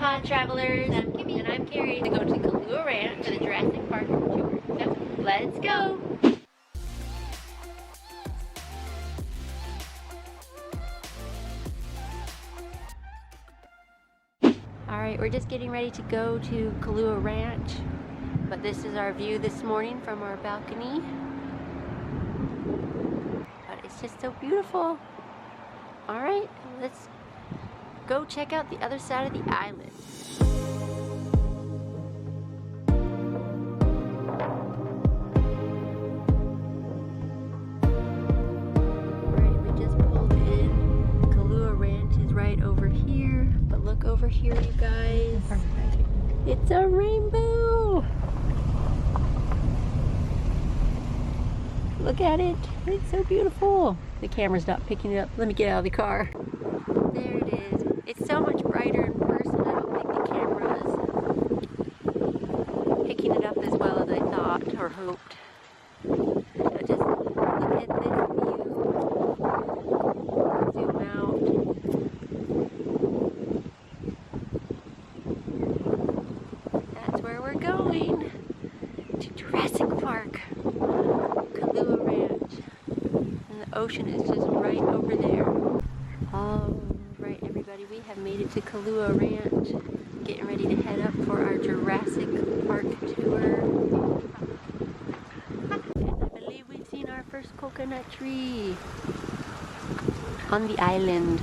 Aloha travelers, I'm Kimi and I'm Kari to go to Kualoa Ranch for the Jurassic Park tour. So, let's go! Alright, we're just getting ready to go to Kualoa Ranch, but this is our view this morning from our balcony. But it's just so beautiful. Alright, let's go check out the other side of the island. Alright, we just pulled in. Kualoa Ranch is right over here. But look over here, you guys. It's a rainbow! Look at it. It's so beautiful. The camera's not picking it up. Let me get out of the car. There it is. It's so much brighter in person. I don't think the camera is picking it up as well as I thought or hoped. But just look at this view. Zoom out. That's where we're going. To Jurassic Park. Kualoa Ranch. And the ocean is just right over there. Alright everybody, we have made it to Kualoa Ranch. Getting ready to head up for our Jurassic Park tour. And I believe we've seen our first coconut tree on the island.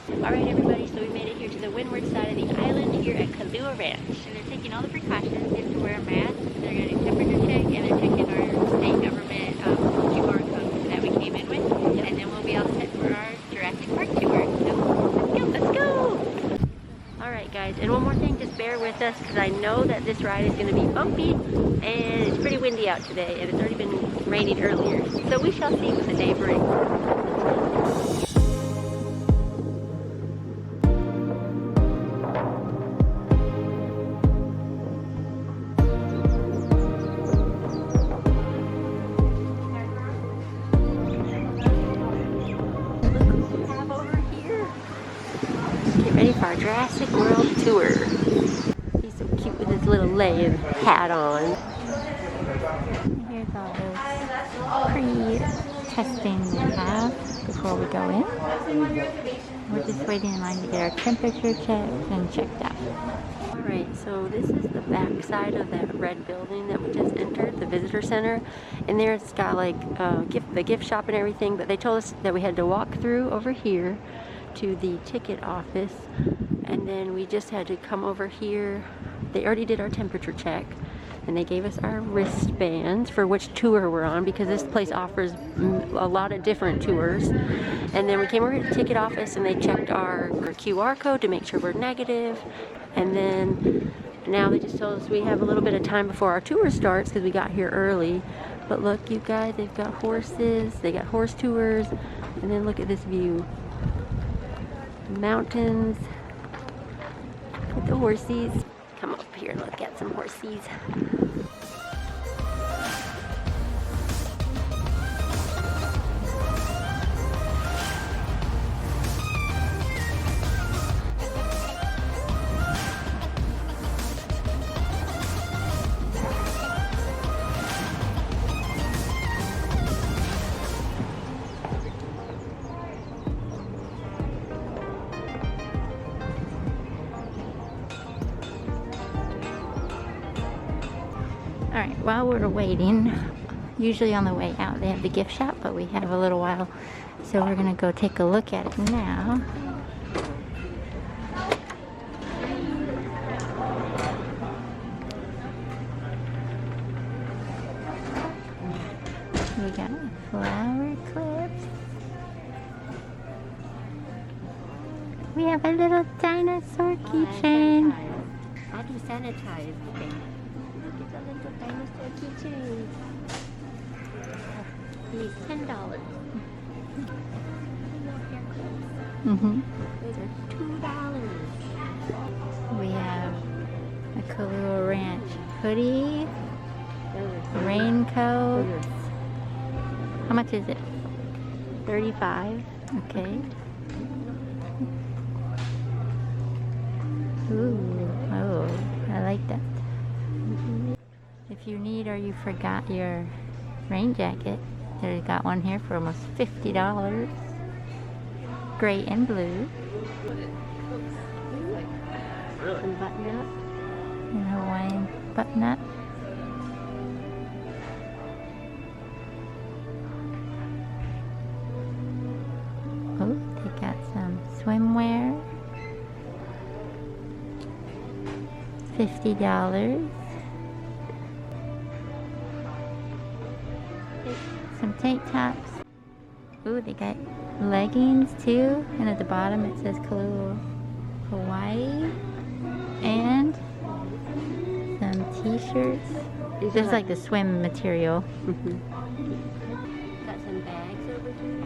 Alright everybody, so we made it here to the windward side of the island here at Kualoa Ranch. And they're taking all the precautions. You have to wear a mask, they're going to temperature check, and they're checking our state government QR code that we came in with. Yep. And then we'll be all set for our Jurassic Park tour. So let's go! Alright guys, and one more thing, just bear with us because I know that this ride is going to be bumpy and it's pretty windy out today and it's already been raining earlier. So we shall see what the day brings. Ready for our Jurassic World tour. He's so cute with his little leg hat on. Here's all this pre-testing we have before we go in. We're just waiting in line to get our temperature checked and checked out. Alright, so this is the back side of that red building that we just entered, the visitor center. And there it's got like the gift shop and everything, but they told us that we had to walk through over here to the ticket office, and then we just had to come over here. They already did our temperature check and they gave us our wristbands for which tour we're on, because this place offers a lot of different tours. And then we came over to the ticket office and they checked our QR code to make sure we're negative, and then now they just told us we have a little bit of time before our tour starts because we got here early. But look you guys, they've got horses, they got horse tours, and then look at this view. Mountains with the horsies. Come up here and look at some horsies. Alright, while we're waiting, usually on the way out they have the gift shop, but we have a little while, so we're gonna go take a look at it now. We got flower clips. We have a little dinosaur keychain. I do sanitize. Look at the little dinosaur keychain. He's $10. Those are $2. We have a Kualoa Ranch hoodie, raincoat. How much is it? $35. Okay. Ooh, oh, I like that. If you need or you forgot your rain jacket, there's got one here for almost $50. Gray and blue. And button up. And Hawaiian button up. Oh, they got some swimwear. $50. Some tank tops. Ooh, they got leggings too. And at the bottom it says Kualoa, Hawaii. And some t-shirts. Just like the swim material. Got some bags over here.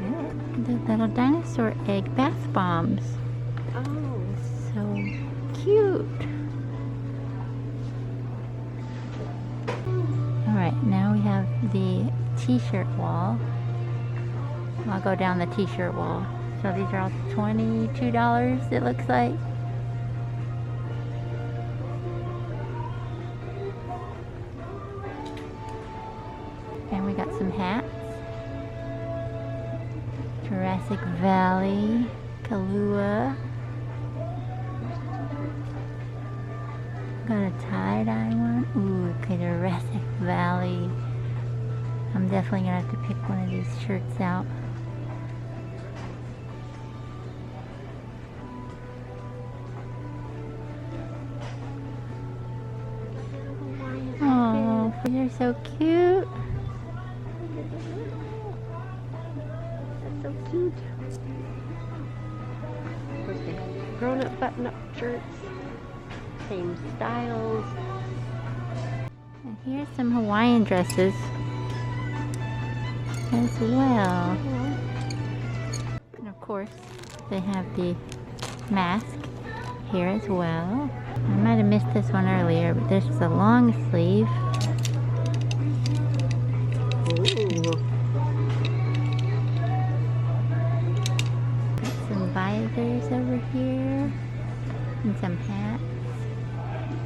Yeah, the little dinosaur egg bath bombs. Oh, So cute. Alright, now we have the t-shirt wall. I'll go down the t-shirt wall. So these are all $22, it looks like. And we got some hats. Jurassic Valley, Kualoa. Got a tie-dye one. Ooh, okay, Jurassic Valley. I'm definitely gonna have to pick one of these shirts out. Oh, they're so cute. that's so cute. Of course, they have grown-up button-up shirts. Same styles. And here's some Hawaiian dresses as well. And of course, they have the mask here as well. I might have missed this one earlier, but this is a long sleeve. Ooh. Got some visors over here and some hats.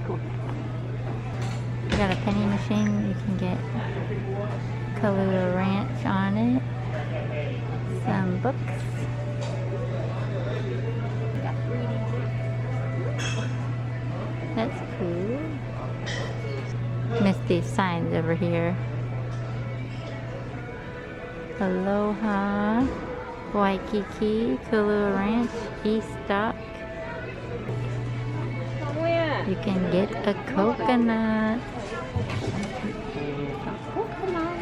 Cool. We got a penny machine. You can get Kualoa Ranch on it. Some books. That's cool. Missed these signs over here. Aloha, Waikiki, Kualoa Ranch, East Dock. You can get a coconut.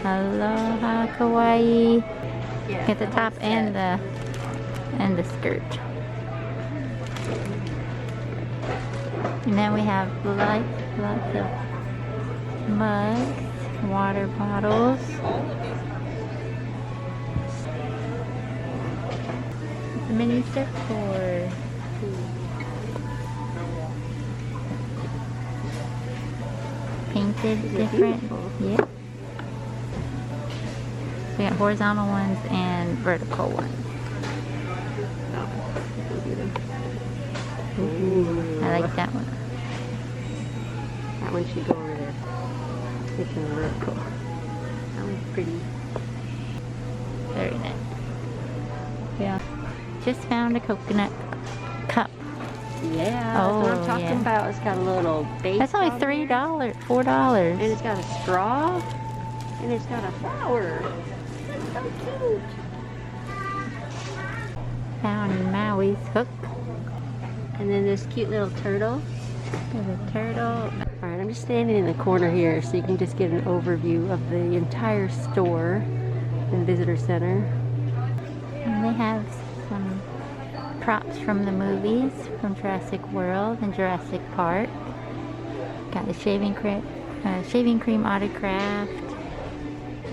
Aloha, Kauai. Get the top and the skirt. And then we have lots of mugs, water bottles. It's a mini surfboard. Painted different. Yep. We got horizontal ones and vertical ones. Ooh, I like that one. That one should go over there. It's vertical. That one's pretty. Very nice. Yeah. Just found a coconut cup. Yeah, that's what I'm Oh, talking yeah. about. It's got a little base. That's only on there, $3, $4. and it's got a straw, and it's got a flower. So cute. Found Maui's hook. And then this cute little turtle. There's a turtle. Alright, I'm just standing in the corner here so you can just get an overview of the entire store and visitor center. And they have some props from the movies, from Jurassic World and Jurassic Park. Got the shaving cream autographed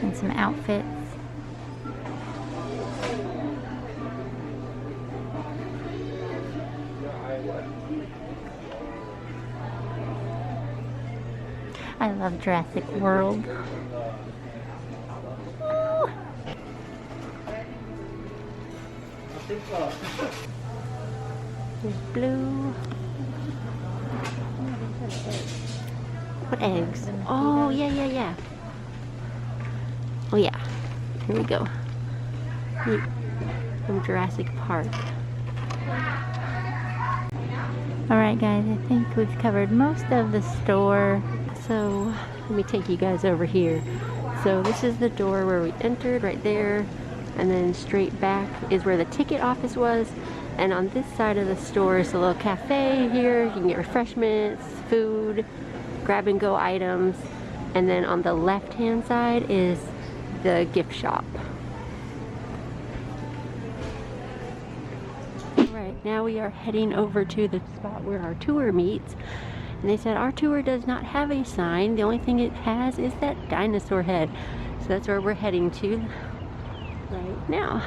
and some outfits. I love Jurassic World. There's blue. What eggs? Oh, yeah. Oh, yeah. Here we go. From Jurassic Park. Alright guys, I think we've covered most of the store. So, let me take you guys over here. So, this is the door where we entered, right there. And then straight back is where the ticket office was. And on this side of the store is a little cafe here. You can get refreshments, food, grab and go items. And then on the left hand side is the gift shop. Alright, now we are heading over to the spot where our tour meets. And they said our tour does not have a sign. The only thing it has is that dinosaur head. So that's where we're heading to right now.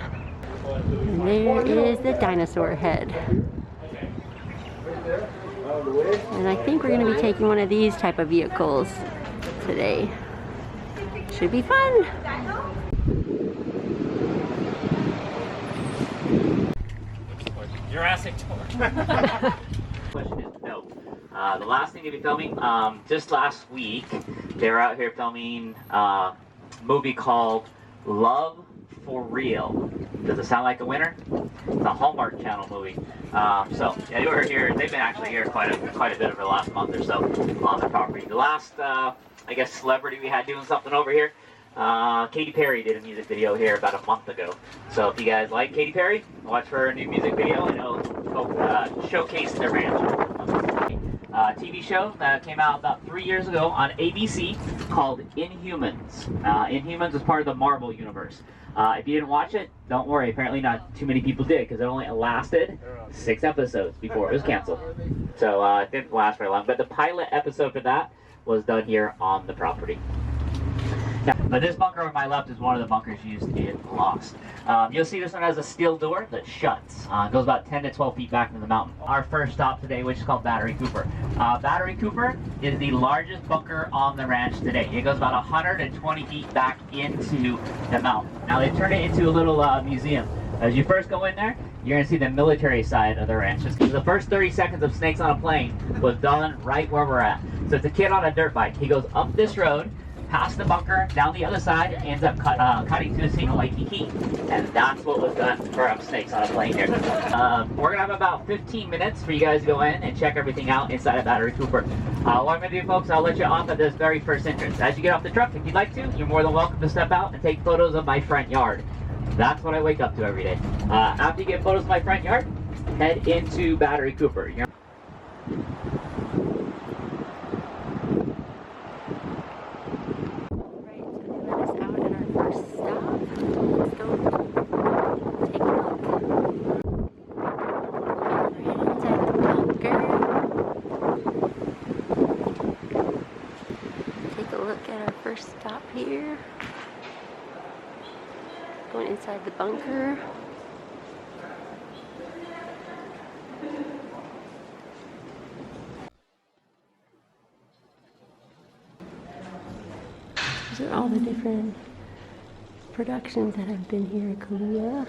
And there is the dinosaur head. And I think we're going to be taking one of these type of vehicles today. Should be fun. Jurassic Tour. Question is no. The last thing they've been filming, just last week, they were out here filming a movie called Love for Real. Does it sound like a winner? It's a Hallmark Channel movie. So yeah, they were here. They've been actually here quite a bit over the last month or so on the property. The last, I guess, celebrity we had doing something over here. Katy Perry did a music video here about a month ago. So if you guys like Katy Perry, watch her new music video. I know showcase their ranch. TV show that came out about 3 years ago on ABC called Inhumans. Inhumans is part of the Marvel universe. If you didn't watch it, don't worry. Apparently not too many people did because it only lasted 6 episodes before it was canceled. So it didn't last very long. But the pilot episode for that was done here on the property. Now, but this bunker on my left is one of the bunkers used in Lost. You'll see this one has a steel door that shuts. It goes about 10 to 12 feet back into the mountain. Our first stop today, which is called Battery Cooper. Battery Cooper is the largest bunker on the ranch today. It goes about 120 feet back into the mountain. Now they turned it into a little museum. As you first go in there, you're going to see the military side of the ranch. The first 30 seconds of Snakes on a Plane was done right where we're at. So it's a kid on a dirt bike. He goes up this road, past the bunker, down the other side, ends up cutting to the scene of Waikiki. And that's what was done for Snakes on a Plane here. We're going to have about 15 minutes for you guys to go in and check everything out inside of Battery Cooper. What I'm going to do, folks, I'll let you off at this very first entrance. As you get off the truck, if you'd like to, you're more than welcome to step out and take photos of my front yard. That's what I wake up to every day. After you get photos of my front yard, head into Battery Cooper. Stop here. Going inside the bunker. These are all the different productions that have been here at Kualoa.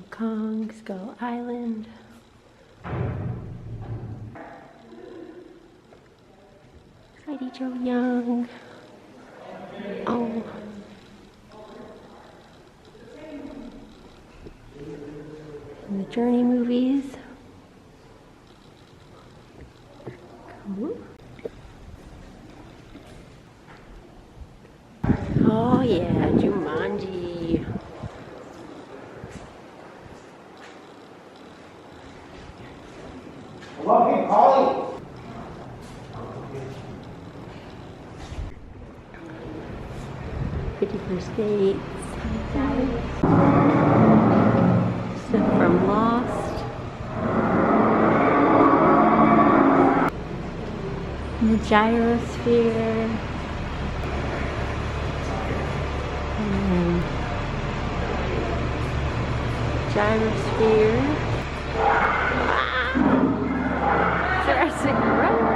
Kong, Skull Island. Heidi Joe Young. Oh. And the Journey movies. Cool. Oh yeah, Jumanji. Welcome, Kari. 51st Dates. Stuff from Lost. And the Gyrosphere. Gyrosphere. Jurassic World.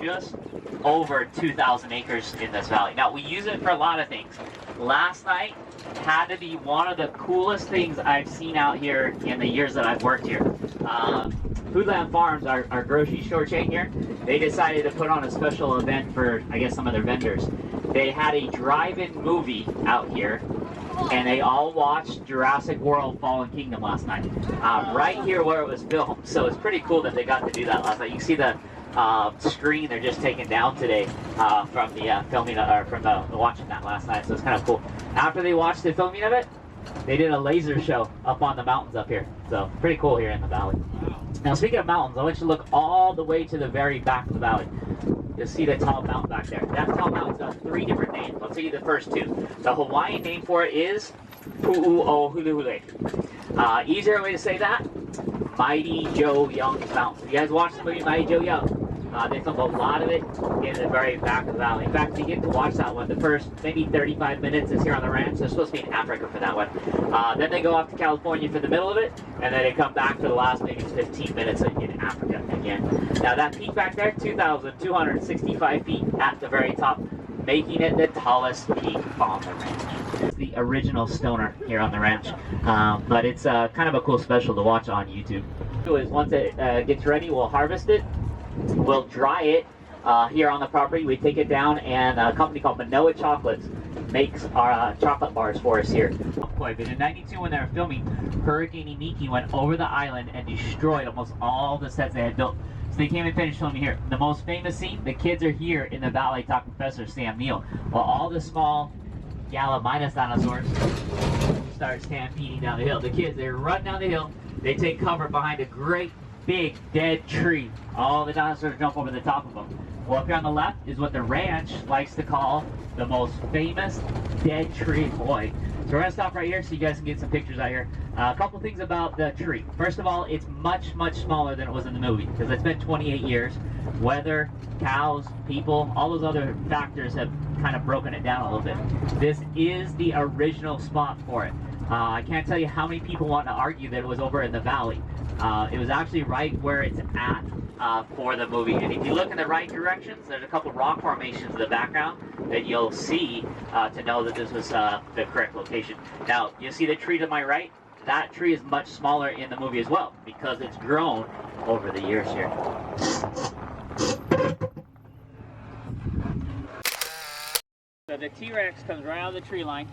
Just over 2,000 acres in this valley. Now, we use it for a lot of things. Last night had to be one of the coolest things I've seen out here in the years that I've worked here. Foodland Farms, our grocery store chain here, they decided to put on a special event for, I guess, some of their vendors. They had a drive-in movie out here, and they all watched Jurassic World Fallen Kingdom last night, right here where it was filmed. So it's pretty cool that they got to do that last night. You see the screen they're just taking down today from the filming, or from the watching that last night. So it's kind of cool. After they watched the filming of it, they did a laser show up on the mountains up here. So pretty cool here in the valley. Now, speaking of mountains, I want you to look all the way to the very back of the valley. You'll see the tall mountain back there. That tall mountain's got 3 different names. I'll tell you the first 2. The Hawaiian name for it is Pu'u'ohuluhule. Easier way to say that, Mighty Joe Young's Mountain. You guys watch the movie Mighty Joe Young? They filmed a lot of it in the very back of the valley. In fact, you get to watch that one. The first maybe 35 minutes is here on the ranch. They're supposed to be in Africa for that one. Then they go off to California for the middle of it, and then they come back for the last maybe 15 minutes in Africa again. Now that peak back there, 2,265 feet at the very top, making it the tallest peak on the ranch. It's the original stoner here on the ranch, but it's kind of a cool special to watch on YouTube. Once it gets ready, we'll harvest it. We'll dry it here on the property. We take it down, and a company called Manoa Chocolates makes our chocolate bars for us here. But in '92, when they were filming, Hurricane Iniki went over the island and destroyed almost all the sets they had built. So they came and finished filming here. The most famous scene, the kids are here in the valley talking to Professor Sam Neill, while all the small Gallimimus dinosaurs start stampeding down the hill. The kids, they run down the hill, they take cover behind a great big dead tree. All the dinosaurs jump over the top of them. Well, up here on the left is what the ranch likes to call the most famous dead tree in Hawaii. So we're going to stop right here so you guys can get some pictures out here. A couple things about the tree. First of all, it's much, much smaller than it was in the movie because it's been 28 years. Weather, cows, people, all those other factors have kind of broken it down a little bit. This is the original spot for it. I can't tell you how many people want to argue that it was over in the valley. It was actually right where it's at for the movie. And if you look in the right directions, there's a couple rock formations in the background that you'll see to know that this was the correct location. Now, you see the tree to my right? That tree is much smaller in the movie as well because it's grown over the years here. So the T-Rex comes right out of the tree line,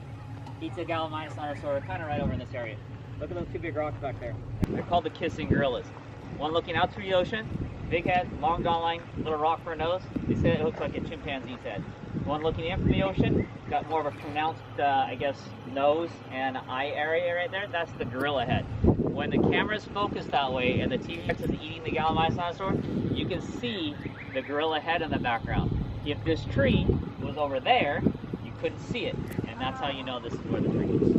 eats a Gallimimus dinosaur, kind of right over in this area. Look at those 2 big rocks back there. They're called the kissing gorillas. One looking out to the ocean, big head, long jawline, little rock for a nose. They say it looks like a chimpanzee's head. One looking in from the ocean, got more of a pronounced, I guess, nose and eye area right there. That's the gorilla head. When the camera's focused that way and the T-Rex is eating the Gallimimus dinosaur, you can see the gorilla head in the background. If this tree was over there, you couldn't see it. And that's how you know this is where the tree is.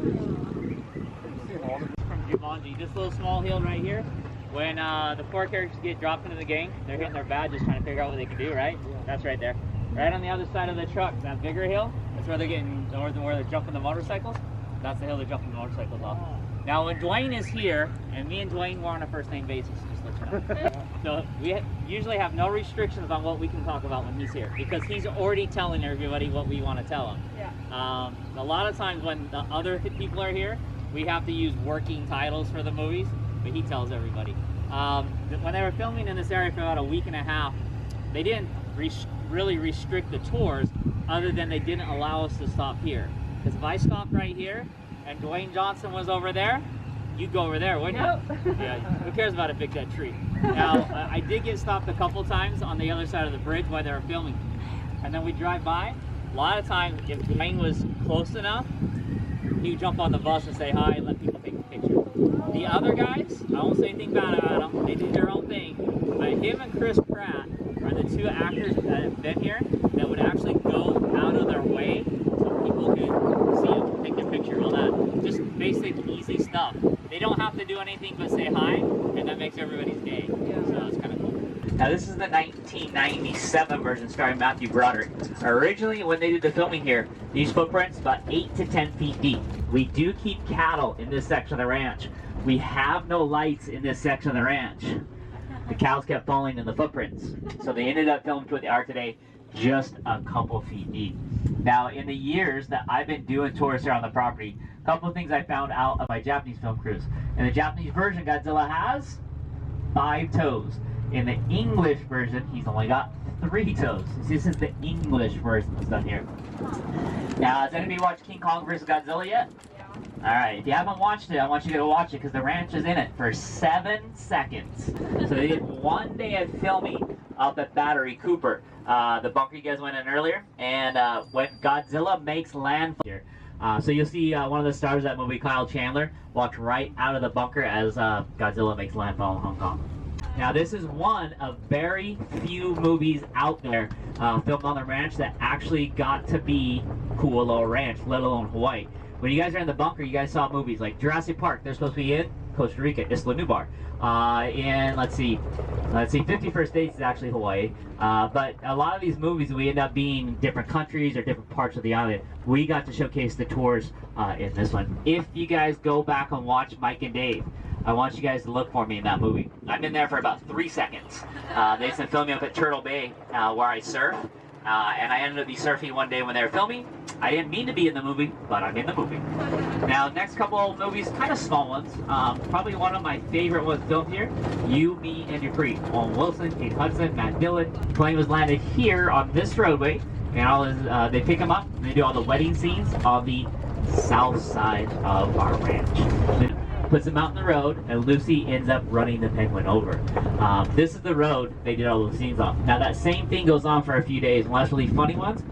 From Jumanji, this little small hill right here, when the 4 characters get dropped into the gang, they're hitting their badges trying to figure out what they can do, right? That's right there. Right on the other side of the truck, that bigger hill, that's where they're getting, where they're jumping the motorcycles. That's the hill they're jumping the motorcycles off. Now when Dwayne is here, and me and Dwayne were on a first name basis, just let you know. So we usually have no restrictions on what we can talk about when he's here, because he's already telling everybody what we want to tell him. Yeah. A lot of times when the other people are here, we have to use working titles for the movies, but he tells everybody. When they were filming in this area for about a week and a half, they didn't really restrict the tours, other than they didn't allow us to stop here. Because if I stopped right here, and Dwayne Johnson was over there, you'd go over there, wouldn't you? Yeah, who cares about a big dead tree? Now, I did get stopped a couple times on the other side of the bridge while they were filming. And then we drive by. A lot of times, if Dwayne was close enough, he would jump on the bus and say hi and let people take a picture. The other guys, I won't say anything bad about them, they do their own thing. But him and Chris Pratt are the two actors that have been here that would actually go out of their way so people can see them, take their picture, all that. Just basic, easy stuff. They don't have to do anything but say hi, and that makes everybody's day. So it's kind of cool. Now this is the 1997 version starring Matthew Broderick. Originally, when they did the filming here, these footprints about 8 to 10 feet deep. We do keep cattle in this section of the ranch. We have no lights in this section of the ranch. The cows kept falling in the footprints. So they ended up filming to what they are today, just a couple feet deep. Now, in the years that I've been doing tours here on the property, a couple of things I found out of my Japanese film crews. In the Japanese version, Godzilla has 5 toes. In the English version, he's only got 3 toes. This is the English version of stuff here. Now, has anybody watched King Kong vs. Godzilla yet? Alright, if you haven't watched it, I want you to go watch it because the ranch is in it for 7 seconds. So they did 1 day of filming up at Battery Cooper, the bunker you guys went in earlier, and when Godzilla makes landfall here. So you'll see one of the stars of that movie, Kyle Chandler, walk right out of the bunker as Godzilla makes landfall in Hong Kong. Now this is one of very few movies out there filmed on the ranch that actually got to be Kualoa Ranch, let alone Hawaii. When you guys are in the bunker, you guys saw movies like Jurassic Park. They're supposed to be in Costa Rica, Isla Nublar. And let's see, 50 First Dates is actually Hawaii. But a lot of these movies, we end up being different countries or different parts of the island. We got to showcase the tours in this one. If you guys go back and watch Mike and Dave, I want you guys to look for me in that movie. I'm in there for about 3 seconds. They used to film me up at Turtle Bay where I surf. And I ended up surfing one day when they were filming. I didn't mean to be in the movie, but I'm in the movie. Now, next couple of movies, kind of small ones. Probably one of my favorite ones filmed here, You, Me, and Your Creek. Owen Wilson, Kate Hudson, Matt Dillon. The plane was landed here on this roadway. And they pick them up, and they do all the wedding scenes on the south side of our ranch. Puts them out in the road, and Lucy ends up running the penguin over. This is the road they did all those scenes on. Now that same thing goes on for a few days. One of the really funny ones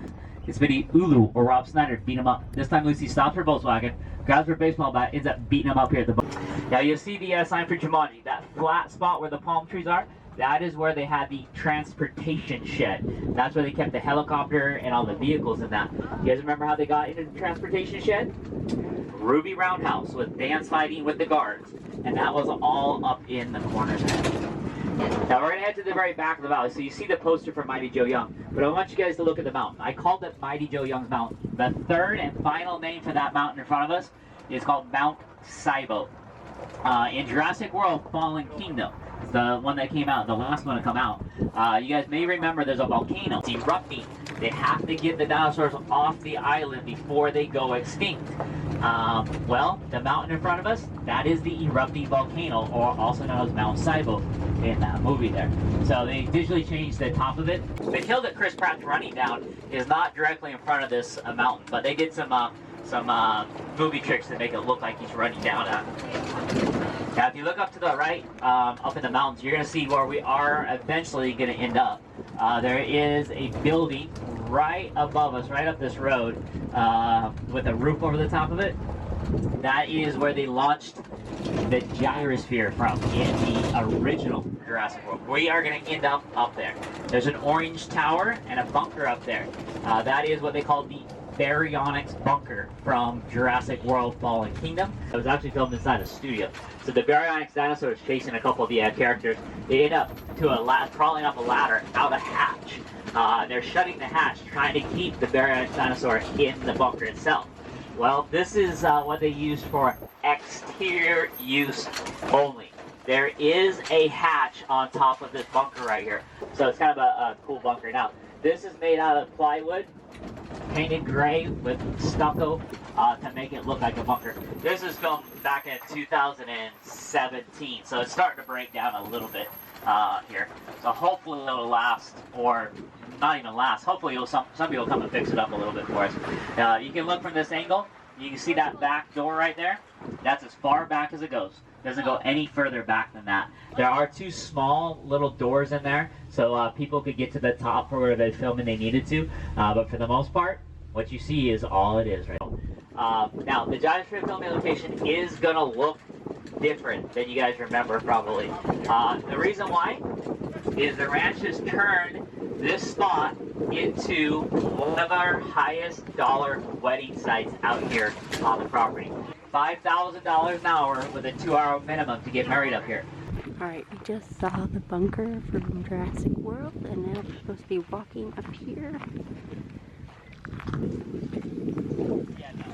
is Vinny Ulu or Rob Snyder beat him up. This time Lucy stops her Volkswagen, grabs her baseball bat, ends up beating him up here at the boat. Now you'll see the sign for Jumanji, that flat spot where the palm trees are. That is where they had the transportation shed. That's where they kept the helicopter and all the vehicles in that. You guys remember how they got into the transportation shed? Ruby Roundhouse with dance fighting with the guards, and that was all up in the corners. Now we're gonna head to the very back of the valley. So you see the poster for Mighty Joe Young, but I want you guys to look at the mountain. I called it Mighty Joe Young's Mountain. The third and final name for that mountain in front of us is called Mount Saibo. In Jurassic World: Fallen Kingdom, the one that came out, the last one to come out. You guys may remember there's a volcano. It's erupting. They have to get the dinosaurs off the island before they go extinct. Well, the mountain in front of us, that is the erupting volcano, or also known as Mount Saibo in that movie there. So they visually changed the top of it. The hill that Chris Pratt's running down is not directly in front of this mountain, but they did some movie tricks to make it look like he's running down it. Now, if you look up to the right, up in the mountains, you're going to see where we are eventually going to end up. There is a building right above us, right up this road, with a roof over the top of it. That is where they launched the Gyrosphere from in the original Jurassic World. We are going to end up there. There's an orange tower and a bunker up there. That is what they call the Baryonyx bunker from Jurassic World: Fallen Kingdom. It was actually filmed inside a studio. So the Baryonyx dinosaur is chasing a couple of the characters. They end up crawling up a ladder out a hatch. They're shutting the hatch, trying to keep the Baryonyx dinosaur in the bunker itself. Well, this is what they use for exterior use only. There is a hatch on top of this bunker right here. So it's kind of a cool bunker. Now, this is made out of plywood, painted gray with stucco to make it look like a bunker. This is filmed back in 2017, so it's starting to break down a little bit here. So hopefully it'll last, or not even last. Hopefully somebody will come and fix it up a little bit for us. You can look from this angle. You can see that back door right there. That's as far back as it goes. Doesn't go any further back than that. There are 2 small little doors in there, so people could get to the top for where they filmed and they needed to. But for the most part, what you see is all it is right now. Now, the Gyrosphere filming location is gonna look different than you guys remember probably. The reason why is the ranch has turned this spot into one of our highest dollar wedding sites out here on the property. $5,000 an hour with a 2-hour minimum to get married up here. Alright, we just saw the bunker from Jurassic World, and now we're supposed to be walking up here. Yeah, no.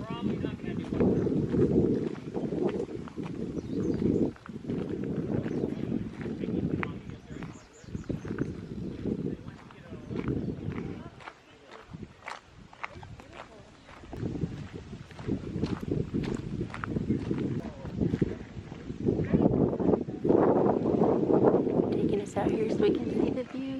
Probably not going to be. Taking us out here so we can see the view.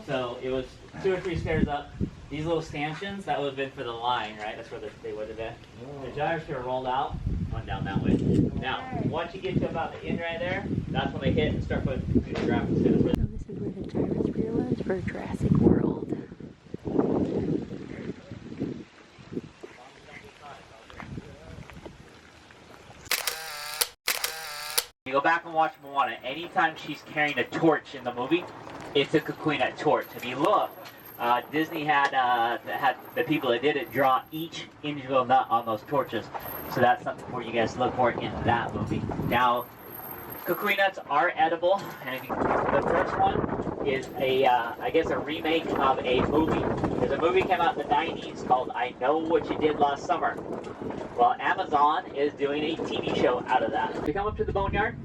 So it was 2 or 3 stairs up. These little stanchions, that would have been for the line, right? That's where they would have been. The gyrosphere rolled out, went down that way. Now, once you get to about the end right there, that's when they hit and start putting the graphics in. So this is where the gyrosphere was for Jurassic World. You go back and watch Moana. Anytime she's carrying a torch in the movie, it's a Kukuina torch. If you look, Disney had the people that did it draw each individual nut on those torches. So that's something for you guys to look for in that movie. Now, kukui nuts are edible, and if you, the first one is I guess a remake of a movie. There's a movie came out in the 90s called I Know What You Did Last Summer. Well, Amazon is doing a TV show out of that. We come up to the boneyard.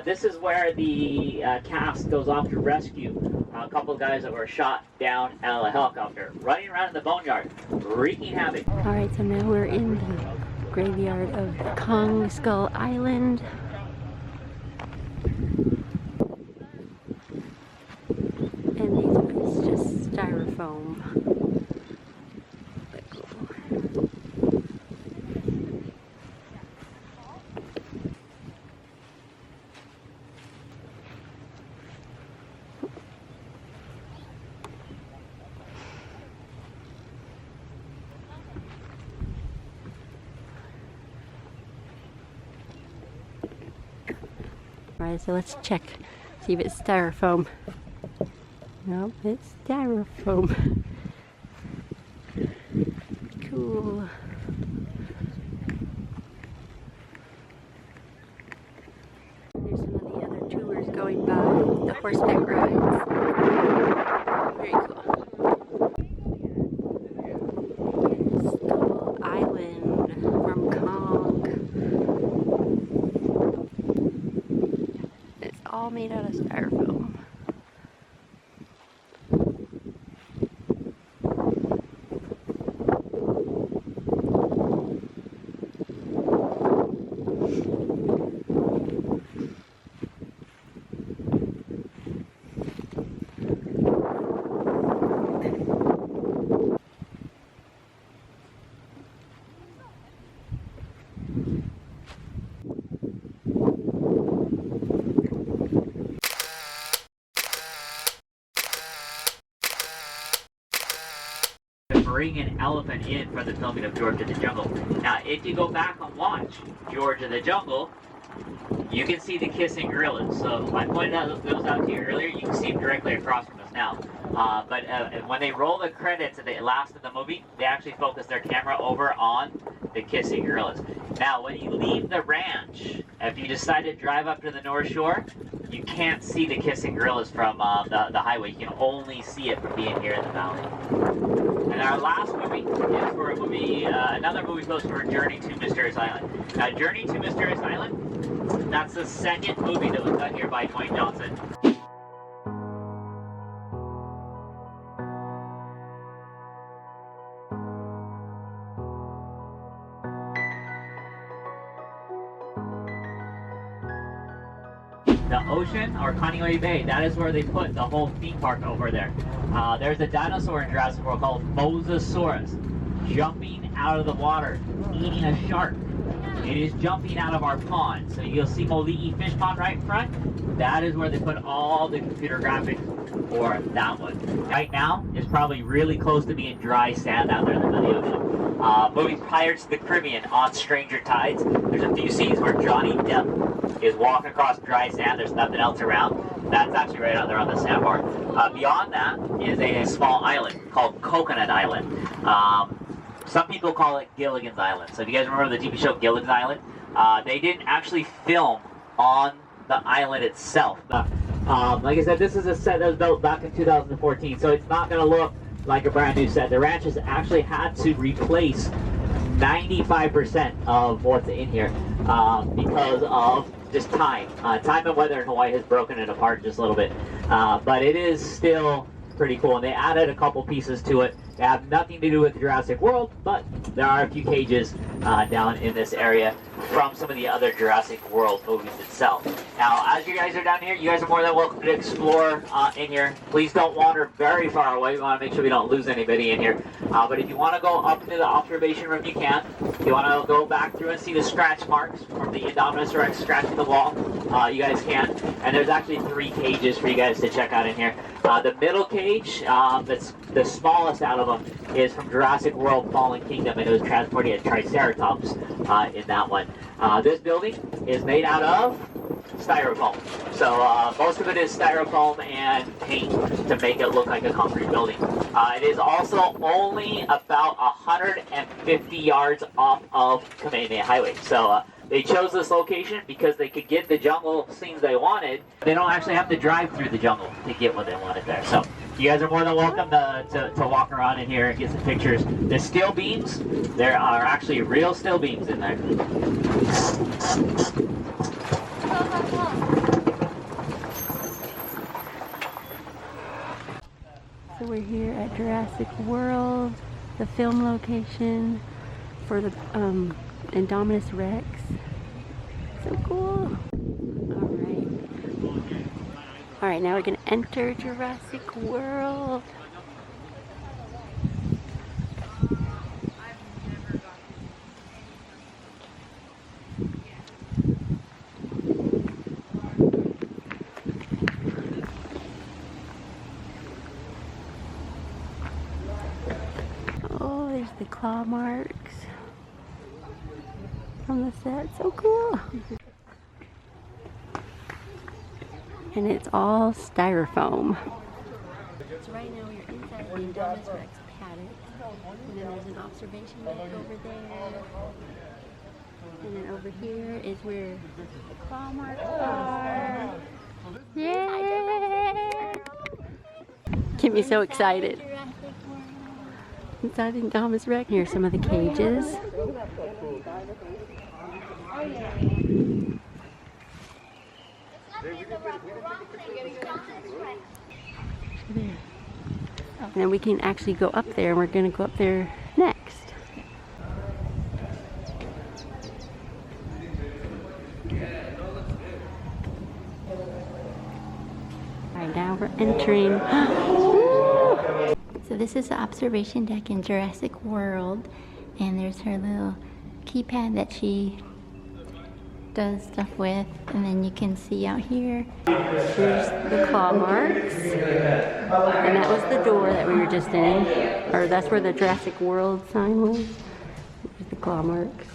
This is where the cast goes off to rescue a couple of guys that were shot down out of a helicopter, running around in the boneyard, wreaking havoc. Alright, so now we're in the graveyard of Kong Skull Island. And these are just styrofoam. Alright, so let's check, see if it's styrofoam. Nope, it's styrofoam. Cool. There's some of the other tours going by, the horseback rides. Very cool. Skull Island from Kong. It's all made out of styrofoam. Bring an elephant in for the filming of George of the Jungle. Now, if you go back and watch George of the Jungle, you can see the kissing gorillas. So I pointed those out to you earlier. You can see them directly across from us now. But when they roll the credits at the last of the movie, they actually focus their camera over on the kissing gorillas. Now, when you leave the ranch, if you decide to drive up to the North Shore, you can't see the kissing gorillas from the highway. You can only see it from being here in the valley. And our last movie is for a movie, another movie supposed for Journey to Mysterious Island. Now, Journey to Mysterious Island, that's the second movie that was done here by Dwayne Johnson. The ocean, or Kaneohe Bay, that is where they put the whole theme park over there. There's a dinosaur in Jurassic World called Mosasaurus, jumping out of the water, eating a shark. It is jumping out of our pond. So you'll see Moli'i Fish Pond right in front. That is where they put all the computer graphics for that one. Right now, it's probably really close to being dry sand out there in the middle of the ocean. Movie Pirates of the Caribbean on Stranger Tides. There's a few scenes where Johnny Depp is walking across dry sand. There's nothing else around. That's actually right out there on the sandbar. Beyond that is a small island called Coconut Island. Some people call it Gilligan's Island. So if you guys remember the TV show Gilligan's Island, they didn't actually film on the island itself. Like I said, this is a set that was built back in 2014, so it's not going to look like a brand new set. The ranch has actually had to replace 95% of what's in here because of just time. Time and weather in Hawaii has broken it apart just a little bit, but it is still pretty cool. And they added a couple pieces to it. They have nothing to do with Jurassic World, but there are a few cages down in this area from some of the other Jurassic World movies itself. Now, as you guys are down here, you guys are more than welcome to explore in here. Please don't wander very far away. We want to make sure we don't lose anybody in here. But if you want to go up into the observation room, you can. If you want to go back through and see the scratch marks from the Indominus Rex scratching the wall, you guys can. And there's actually 3 cages for you guys to check out in here. The middle cage, that's the smallest out of them, is from Jurassic World Fallen Kingdom, and it was transporting a Triceratops in that one. This building is made out of styrofoam. So most of it is styrofoam and paint to make it look like a concrete building. It is also only about 150 yards off of Kamehameha Highway. So they chose this location because they could get the jungle scenes they wanted. They don't actually have to drive through the jungle to get what they wanted there. So you guys are more than welcome to walk around in here and get some pictures. The steel beams, there are actually real steel beams in there. So we're here at Jurassic World, the film location for the Indominus Rex. So cool. All right, now we're gonna enter Jurassic World. Oh, there's the claw marks on the set. So cool. And it's all styrofoam. So right now we're inside the Indominus Rex paddock. And then there's an observation deck over there. And then over here is where the claw marks are. Yay! Kimi's so excited. Inside the Indominus Rex, here's some of the cages. And then we can actually go up there, and we're going to go up there next. Alright, now we're entering. So this is the observation deck in Jurassic World, and there's her little keypad that she does stuff with, and then you can see out here. Here's the claw marks, and that was the door that we were just in, or that's where the Jurassic World sign was. Here's the claw marks.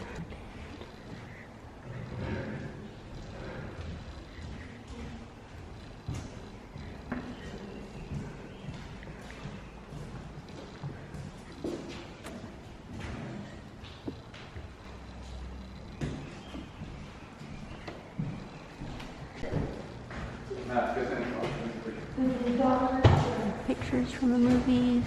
Pictures from the movies.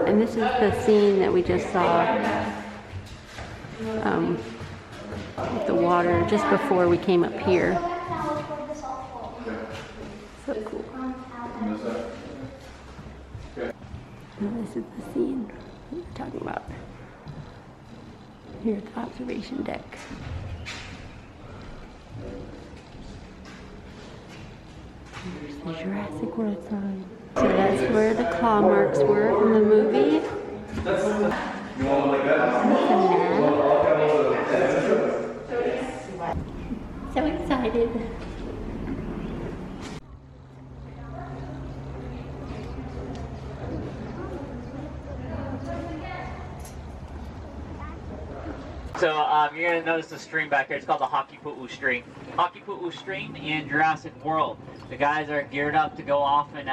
And this is the scene that we just saw with the water just before we came up here. So cool. And this is the scene we were talking about. Here at the observation deck. There's the Jurassic World sign. So that's where the claw marks were from the movie. So excited. So you're going to notice the stream back here. It's called the Hakipu'u stream. Hakipu'u stream in Jurassic World. The guys are geared up to go off and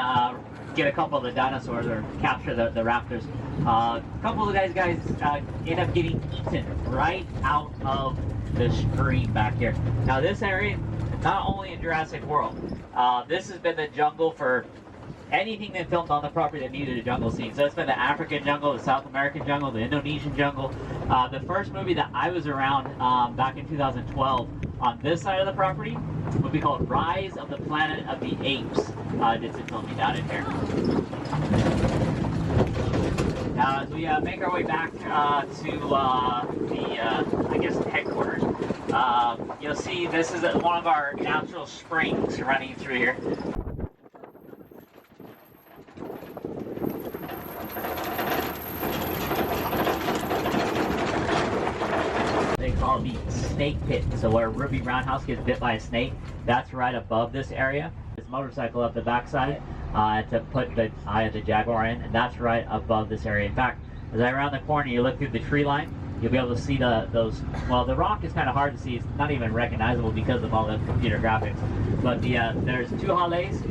get a couple of the dinosaurs or capture the raptors. A couple of the guys end up getting eaten right out of the stream back here. Now this area, not only in Jurassic World, this has been the jungle for anything that filmed on the property that needed a jungle scene. So it's been the African jungle, the South American jungle, the Indonesian jungle. The first movie that I was around back in 2012 on this side of the property would be called Rise of the Planet of the Apes. Did some filming down in here. Now as we make our way back to I guess, headquarters, you'll see this is one of our natural springs running through here. They call the snake pit. So where Ruby Roundhouse gets bit by a snake, that's right above this area. This motorcycle up the backside to put the eye of the jaguar in, and that's right above this area. In fact, as I round the corner, you look through the tree line, you'll be able to see those. Well, the rock is kind of hard to see. It's not even recognizable because of all the computer graphics. But there's two hales,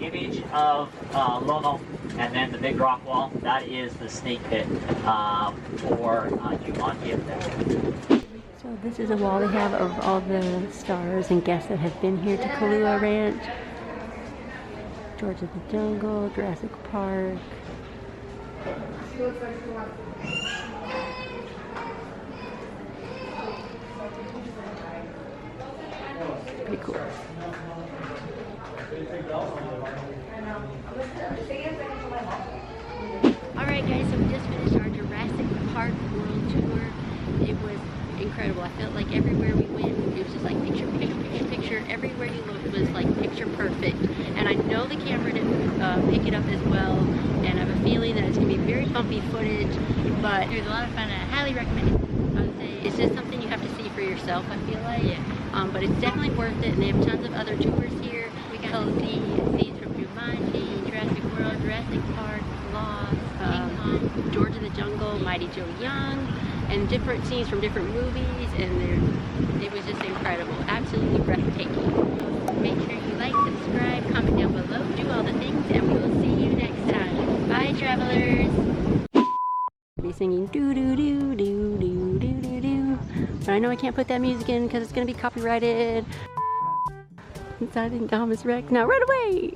image of Lono, and then the big rock wall. That is the snake pit for Jumanji up there. So this is a wall they have of all the stars and guests that have been here to Kualoa Ranch. George of the Jungle, Jurassic Park. Pretty cool. Alright guys, so we just finished our Jurassic Park World Tour. It was incredible. I felt like everywhere we went, it was just like picture, picture, picture, picture. Everywhere you looked was like picture perfect. And I know the camera didn't pick it up as well, and I have a feeling that it's going to be very bumpy footage, but it was a lot of fun and I highly recommend it. I would say it's just something you have to see for yourself, I feel like. Yeah. But it's definitely worth it, and they have tons of other tours here. We got to see scenes from Jumanji, Jurassic World, Jurassic Park, Lost, George of the Jungle, Mighty Joe Young, and different scenes from different movies, and it was just incredible, absolutely breathtaking. Make sure you like, subscribe, comment down below, do all the things, and we will see you next time. Bye, travelers! I'll be singing doo doo doo doo doo doo doo doo, but I know I can't put that music in because it's going to be copyrighted. Inside Indominus Rex, now run away!